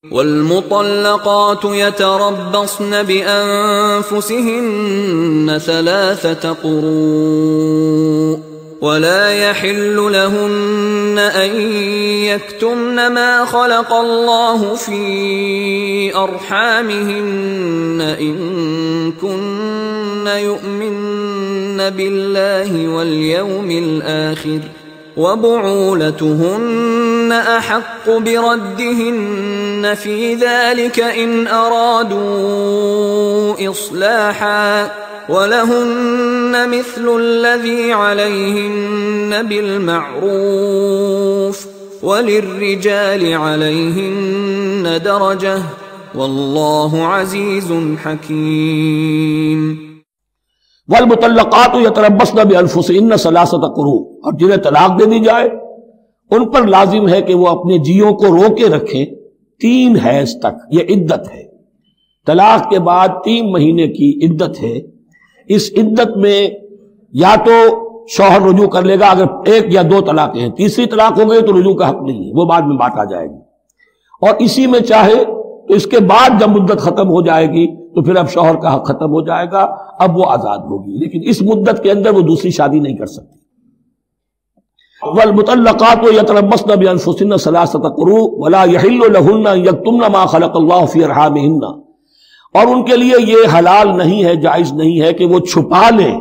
والمطلقات يتربصن بأنفسهن 3 قروء ولا يحل لهن أن يكتمن ما خلق الله في أرحامهن إن كن يؤمن بالله واليوم الآخر وبعولتهن أحق بردهن في ذلك إن أرادوا إصلاحا وَلَهُنَّ مِثْلُ الَّذِي عَلَيْهِنَّ بِالْمَعْرُوفِ وَلِلرِّجَالِ عَلَيْهِنَّ دَرَجَةٌ وَاللَّهُ عَزِيزٌ حَكِيمٌ۔ وَالْمُطَلَّقَاتُ يَتَرَبَّصْنَ بِأَنفُسِهِنَّ 3 قُرُوء، اور جنہیں طلاق دے دی جائے ان پر لازم ہے کہ وہ اپنے جیوں کو روکے رکھیں 3 حیض تک، یہ عدت ہے۔ طلاق کے بعد 3 مہینے کی عدت ہے۔ اس عدت میں یا تو شوہر رجوع کر لے گا اگر 1 یا 2 طلاقیں ہیں، تیسری طلاق ہو گئی تو رجوع کا حق نہیں ہے، وہ بعد میں بات آ جائے گی، اور اسی میں چاہے تو اس کے بعد جب مدت ختم ہو جائے گی تو پھر اب شوہر کا حق ختم ہو جائے گا، اب وہ آزاد ہوگی، لیکن اس مدت کے اندر وہ دوسری شادی نہیں کر سکتی۔ والمطلقات يتربصن بأنفسهن 3 قروء ولا يحل لهن أن يكتمن ما خلق الله في أرحامهن، اور ان کے لیے یہ حلال نہیں ہے، جائز نہیں ہے کہ وہ چھپا لیں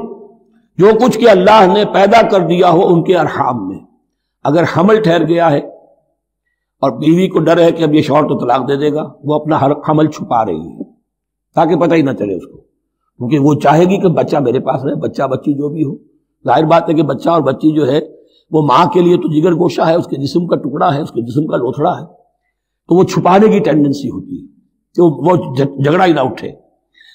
جو کچھ کہ اللہ نے پیدا کر دیا ہو ان کے ارحام میں۔ اگر حمل ٹھہر گیا ہے اور بیوی کو ڈر ہے کہ اب یہ شوہر تو طلاق دے دے گا، وہ اپنا حمل چھپا رہی ہے تاکہ پتہ ہی نہ چلے اس کو، کیونکہ وہ چاہے گی کہ بچہ میرے پاس رہے، بچہ بچی جو بھی ہو۔ ظاہر بات ہے کہ بچہ اور بچی جو ہے وہ ماں کے لیے تو جگر گوشہ ہے، اس کے جسم کا ٹکڑا ہے، اس کے جسم کا لوتھڑا ہے، تو وہ چھپانے کی ٹینڈنسی ہوتی ہے کہ وہ جھگڑا ہی نہ اٹھے۔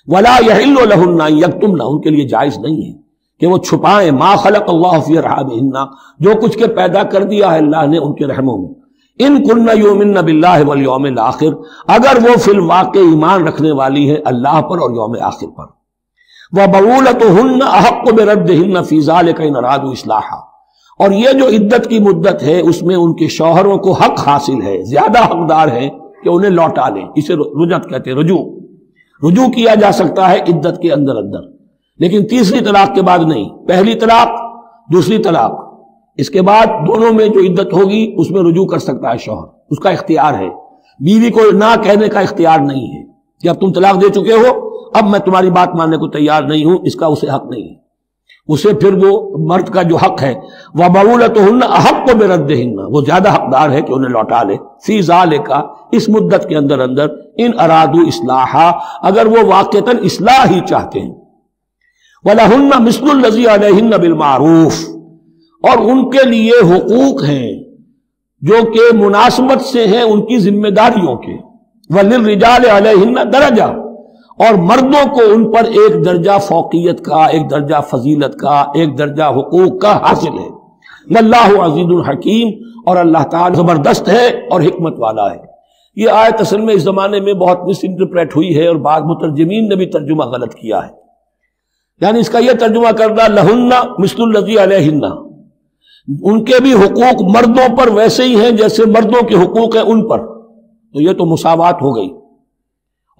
وَلَا يَحِلُّ لَهُنَّ أَن يَكْتُمْنَ، ان کے لیے جائز نہیں ہے کہ وہ چھپائیں مَا خَلَقَ اللَّهُ فِي أَرْحَامِهِنَّ، جو کچھ کے پیدا کر دیا ہے اللہ نے ان کے رحموں میں۔ إِن كُنَّ يُؤْمِنَّ بِاللَّهِ وَالْيَوْمِ الْآخِرِ، اگر وہ فی الواقع ایمان رکھنے والی ہے اللہ پر اور یوم آخر پر۔ وَبَعُولَتُهُنَّ أَحَقُّ بِرَدِّهِنَّ فِي ذَلِكَ إِنْ أَرَادُوا إِصْلَاحًا، اور یہ جو عدت کی مدت ہے اس میں ان کے شوہروں کو حق حاصل ہے، زیادہ حقدار ہیں کہ انہیں لوٹا لیں، اسے رجعت کہتے ہیں، رجوع کیا جا سکتا ہے عدت کے اندر لیکن تیسری طلاق کے بعد نہیں۔ پہلی طلاق، دوسری طلاق، اس کے بعد دونوں میں جو عدت ہوگی اس میں رجوع کر سکتا ہے شوہر، اس کا اختیار ہے، بیوی کو نہ کہنے کا اختیار نہیں ہے کہ اب تم طلاق دے چکے ہو، اب میں تمہاری بات ماننے کو تیار نہیں ہوں، اس کا اسے حق نہیں ہے۔ اسے پھر وہ مرد کا جو حق ہے وَبَعُولَتُهُنَّ أَحَقُّ بِرَدِّهِنَّ، وہ زیادہ حقدار ہے کہ انہیں لوٹا لے، فی ذالک، اس مدت کے اندر ان ارادوا اصلاحا، اگر وہ واقعتاً اصلاح ہی چاہتے ہیں۔ وَلَهُنَّ مِثْلُ الَّذِي عَلَيْهِنَّ بِالْمَعْرُوفِ، اور ان کے لیے حقوق ہیں جو کہ مناسبت سے ہیں ان کی ذمہ داریوں کے۔ وَلِلرِّجَالِ عَلَيْهِنَّ دَرَجَةٌ، اور مردوں کو ان پر ایک درجہ فوقیت کا، ایک درجہ فضیلت کا، ایک درجہ حقوق کا حاصل ہے۔ واللہ عزیز الحکیم، اور اللہ تعالی زبردست ہے اور حکمت والا ہے۔ یہ آیت اصل میں اس زمانے میں بہت مس انٹرپریٹ ہوئی ہے اور بعض مترجمین نے بھی ترجمہ غلط کیا ہے، یعنی اس کا یہ ترجمہ کردہ لہن مثل الذی علیہن، ان کے بھی حقوق مردوں پر ویسے ہی ہیں جیسے مردوں کے حقوق ہیں ان پر، تو یہ تو مساوات ہو گئی،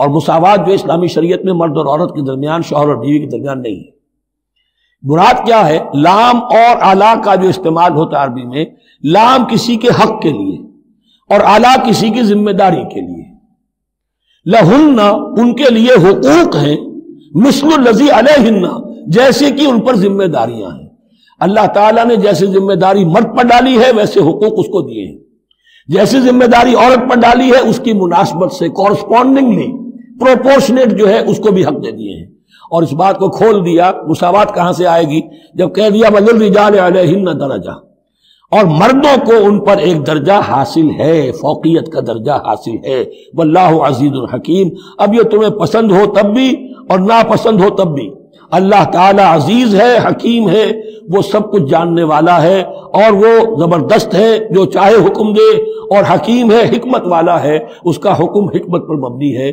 اور مساوات جو اسلامی شریعت میں مرد اور عورت کے درمیان، شوہر اور بیوی کے درمیان نہیں ہے۔ مراد کیا ہے؟ لام اور اعلیٰ کا جو استعمال ہوتا ہے عربی میں، لام کسی کے حق کے لیے اور اعلیٰ کسی کی ذمہ داری کے لیے۔ لہن، ان کے لیے حقوق ہیں، مثل الذی علیہن، جیسے کہ ان پر ذمہ داریاں ہیں۔ اللہ تعالیٰ نے جیسے ذمہ داری مرد پر ڈالی ہے ویسے حقوق اس کو دیے ہیں، جیسی ذمہ داری عورت پر ڈالی ہے اس کی مناسبت سے کورسپونڈنگلی پروپورشنیٹ جو ہے اس کو بھی حق دے دیے ہیں۔ اور اس بات کو کھول دیا، مساوات کہاں سے آئے گی؟ جب کہہ دیا وَلِلرِّجَالِ عَلَيْهِنَّ دَرَجَةٌ، اور مردوں کو ان پر ایک درجہ حاصل ہے، فوقیت کا درجہ حاصل ہے۔ واللہ عزیز الحکیم، اب یہ تمہیں پسند ہو تب بھی اور ناپسند ہو تب بھی، اللہ تعالی عزیز ہے، حکیم ہے، وہ سب کچھ جاننے والا ہے، اور وہ زبردست ہے، جو چاہے حکم دے، اور حکیم ہے، حکمت والا ہے، اس کا حکم حکمت پر مبنی ہے۔